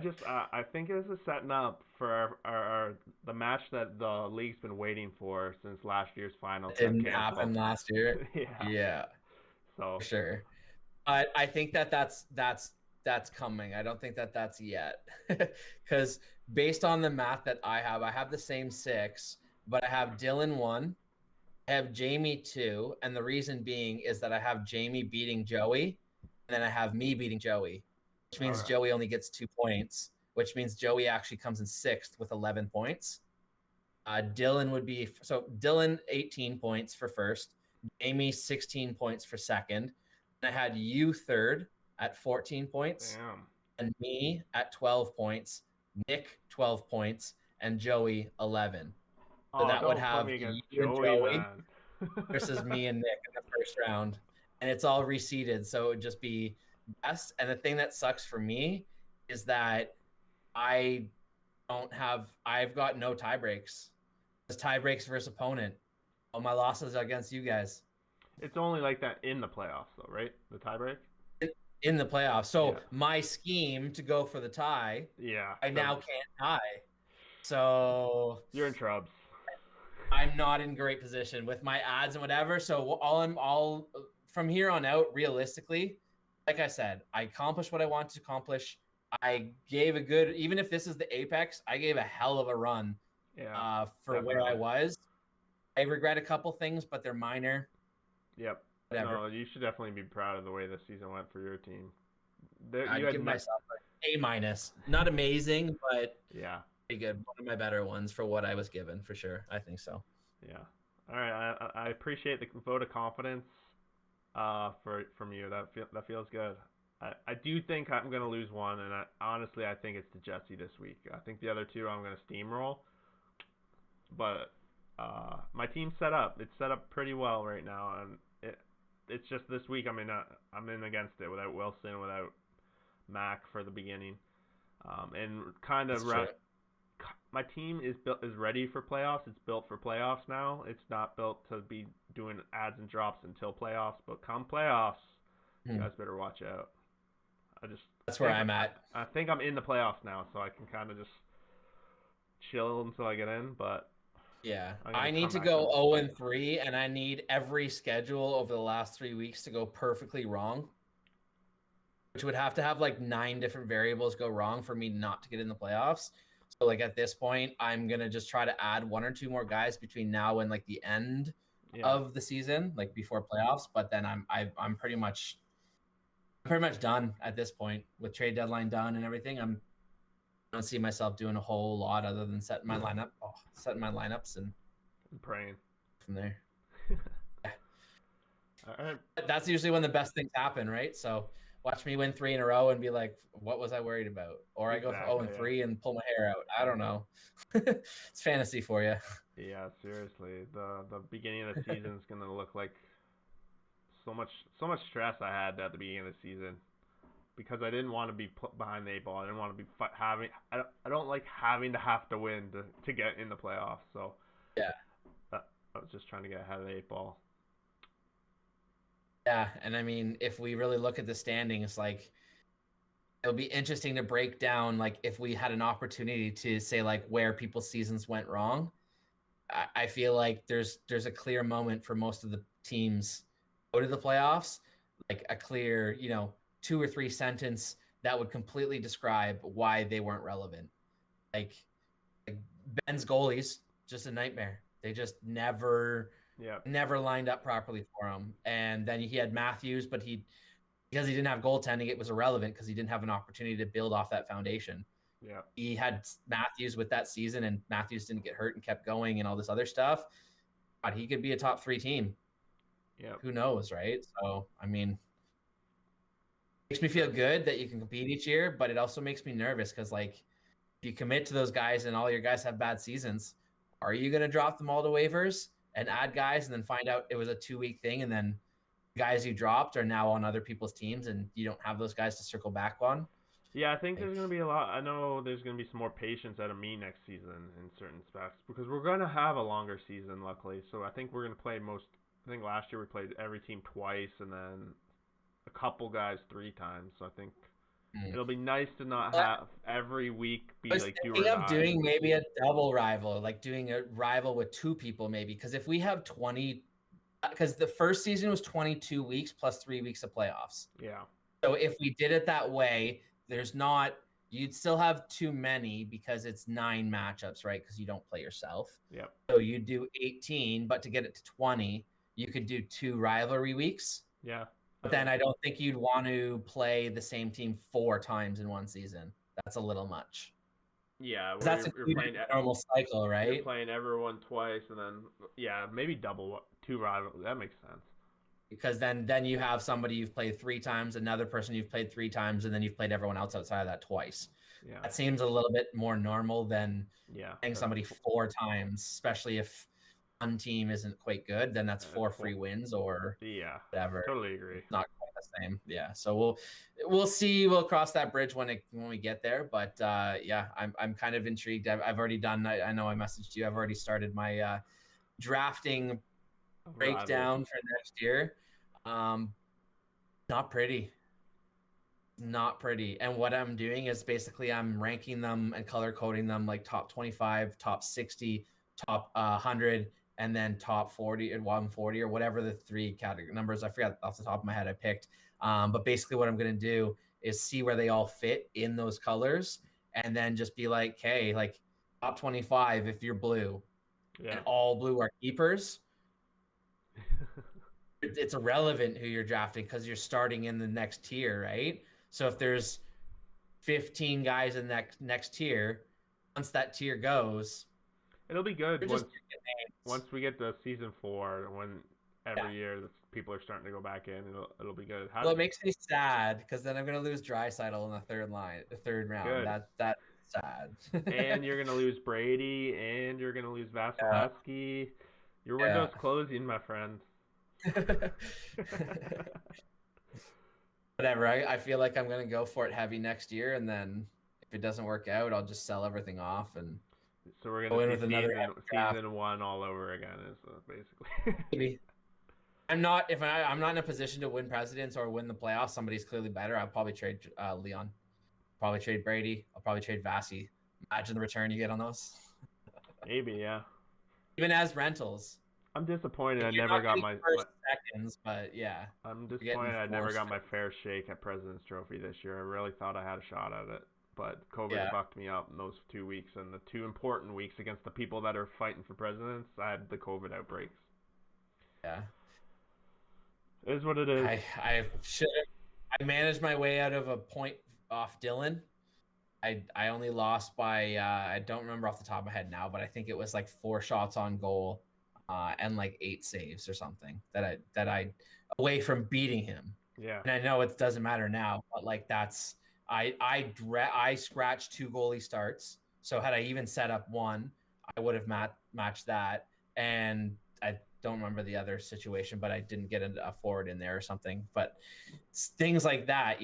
think this is setting up for the match that the league's been waiting for since last year's final. It didn't happen last year. Yeah. So for sure. I think that's coming. I don't think that's yet, because based on the math that I have the same 6, but I have Dylan 1, I have Jamie 2, and the reason being is that I have Jamie beating Joey, and then I have me beating Joey, which means Joey only gets 2 points, which means Joey actually comes in 6th with 11 points. Dylan would be, so Dylan 18 points for first, Jamie 16 points for second, and I had you third at 14 points. Damn. And me at 12 points, Nick 12 points, and Joey 11. So that would have you and Joey versus me and Nick in the first round. And it's all reseeded, so it would just be best. And the thing that sucks for me is that I've got no tie breaks. It's tie breaks versus opponent. All my losses are against you guys. It's only like that in the playoffs, though, right? The tie break? In the playoffs. So my scheme to go for the tie, I now can't tie. So you're in trouble. I'm not in great position with my ads and whatever. So all from here on out, realistically, like I said, I accomplished what I wanted to accomplish. I gave a good, even if this is the apex, I gave a hell of a run for where I was. I regret a couple things, but they're minor. Yep. Whatever. No, you should definitely be proud of the way this season went for your team. I'd give myself an A-. Not amazing, but Pretty good. One of my better ones for what I was given, for sure. I think so. Yeah. All right. I appreciate the vote of confidence from you. That feels good. I do think I'm gonna lose one, and honestly I think it's to Jesse this week. I think the other two I'm gonna steamroll, but my team's set up. It's set up pretty well right now, and it's just this week I'm in against it without Wilson, without Mac for the beginning, and kind of my team is ready for playoffs. It's built for playoffs now. It's not built to be doing adds and drops until playoffs. But come playoffs, you guys better watch out. That's where I'm at. I think I'm in the playoffs now, so I can kind of just chill until I get in. But yeah, I need to go 0-3, and I need every schedule over the last 3 weeks to go perfectly wrong, which would have to have like 9 different variables go wrong for me not to get in the playoffs. So like at this point, I'm gonna just try to add 1 or 2 more guys between now and like the end of the season, like before playoffs. But then I'm pretty much done at this point with trade deadline done and everything. I don't see myself doing a whole lot other than setting my lineups and praying from there. Yeah. All right. That's usually when the best things happen, right? So watch me win 3 in a row and be like, what was I worried about? Or I go 0-3 and pull my hair out. I don't know. It's fantasy for you. Yeah, seriously. The beginning of the season is gonna look like so much stress I had at the beginning of the season because I didn't want to be put behind the 8 ball. I didn't want to be I don't like having to have to win to get in the playoffs. So yeah, I was just trying to get ahead of the 8 ball. Yeah, and I mean, if we really look at the standings, like it'll be interesting to break down, like if we had an opportunity to say like where people's seasons went wrong. I feel like there's a clear moment for most of the teams go to the playoffs, like a clear 2 or 3 sentence that would completely describe why they weren't relevant. Like Ben's goalies, just a nightmare. They just never lined up properly for him. And then he had Matthews, but because he didn't have goaltending, it was irrelevant because he didn't have an opportunity to build off that foundation. Yeah. He had Matthews with that season, and Matthews didn't get hurt and kept going and all this other stuff. But he could be a top 3 team. Yeah. Who knows, right? So, I mean, it makes me feel good that you can compete each year, but it also makes me nervous because, like, if you commit to those guys and all your guys have bad seasons, are you going to drop them all to waivers and add guys and then find out it was a 2-week thing and then guys you dropped are now on other people's teams and you don't have those guys to circle back on? Yeah, I think there's going to be a lot. I know there's going to be some more patience out of me next season in certain specs because we're going to have a longer season, luckily. So I think we're going to play I think last year we played every team twice and then a couple guys 3 times. So I think it'll be nice to not have every week be like do or die. Doing maybe a double rival, like doing a rival with 2 people maybe. Because if we have 20, because the first season was 22 weeks plus 3 weeks of playoffs. Yeah. So if we did it that way, you'd still have too many because it's 9 matchups, right? Because you don't play yourself. Yep. So you do 18, but to get it to 20, you could do 2 rivalry weeks. Yeah. But then I don't think you'd want to play the same team 4 times in one season. That's a little much. Yeah, that's you're playing a normal cycle, right? You're playing everyone twice, and then maybe double 2 rivalry. That makes sense. Because then you have somebody you've played 3 times, another person you've played 3 times, and then you've played everyone else outside of that twice. Yeah, that seems a little bit more normal than playing somebody 4 times, especially if one team isn't quite good. Then that's 4 free wins or whatever. Totally agree. It's not quite the same. Yeah, so we'll see. We'll cross that bridge when we get there. But I'm kind of intrigued. I've already done. I know I messaged you. I've already started my drafting breakdown for next year. Not pretty. And what I'm doing is basically I'm ranking them and color coding them like top 25, top 60, top 100, and then top 40 and 140 or whatever the 3 category numbers. I forgot off the top of my head I picked. But basically what I'm going to do is see where they all fit in those colors and then just be like, hey, like top 25 if you're blue and all blue are keepers. It's irrelevant who you're drafting because you're starting in the next tier, right? So if there's 15 guys in that next tier, once that tier goes, It'll be good they're once just picking names. once we get to season 4, when Yeah. every year people are starting to go back in. It'll be good. Well, it makes me sad because then I'm gonna lose Draisaitl in the third round. Good. That's sad. And you're gonna lose Brady, and you're gonna lose Yeah. Vasilevsky. Your Yeah. window's closing, my friend. Whatever. I feel like I'm gonna go for it heavy next year, and then if it doesn't work out, I'll just sell everything off and So we're go in gonna with see another draft. season 1 all over again, is basically. Maybe. I'm not in a position to win presidents or win the playoffs. Somebody's clearly better. I'll probably trade Leon. Probably trade Brady. I'll probably trade Vasi. Imagine the return you get on those. Maybe, yeah. Even as rentals. I'm disappointed I You're never not got getting my first seconds, but yeah. I'm You're disappointed getting I never got forced. my fair shake at President's Trophy this year. I really thought I had a shot at it, but COVID Yeah. fucked me up in those 2 weeks, and the 2 important weeks against the people that are fighting for presidents. I had the COVID outbreaks. Yeah. It is what it is. I should I managed my way out of a point off Dylan. I only lost by I don't remember off the top of my head now, but I think it was like 4 shots on goal, and like 8 saves or something that I away from beating him. Yeah. And I know it doesn't matter now, but like that's I scratched 2 goalie starts. So had I even set up one, I would have matched that. And I don't remember the other situation, but I didn't get a forward in there or something. But things like that,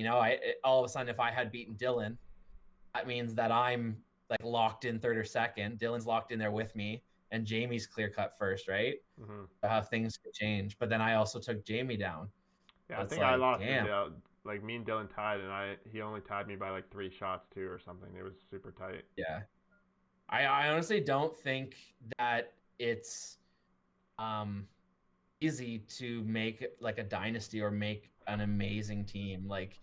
all of a sudden, if I had beaten Dylan, that means that I'm like locked in third or second. Dylan's locked in there with me, and Jamie's clear cut first, right? Mm-hmm. How things could change. But then I also took Jamie down. Yeah, So I it's think I like, lost damn. it. Like me and Dylan tied, and he only tied me by like 3 shots too, or something. It was super tight. Yeah. I honestly don't think that it's easy to make like a dynasty or make an amazing team. Like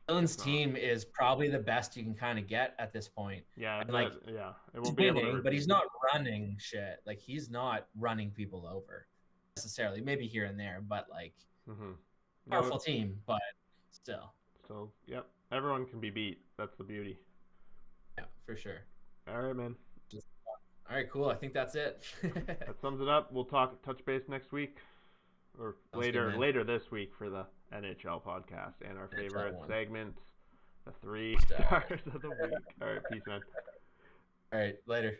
Dylan's team is probably the best you can kind of get at this point. Yeah, And like yeah, it he's won't be able to winning, but repeat. he's not running shit. Like he's not running people over necessarily. Maybe here and there, but like powerful team, but still. So yep, everyone can be beat. That's the beauty. Yeah, for sure. All right, man. All right, cool. I think that's it. That sums it up. We'll touch base next week, or later this week for the NHL podcast and our favorite segments, the 3 stars of the week. All right, peace, man. All right, later.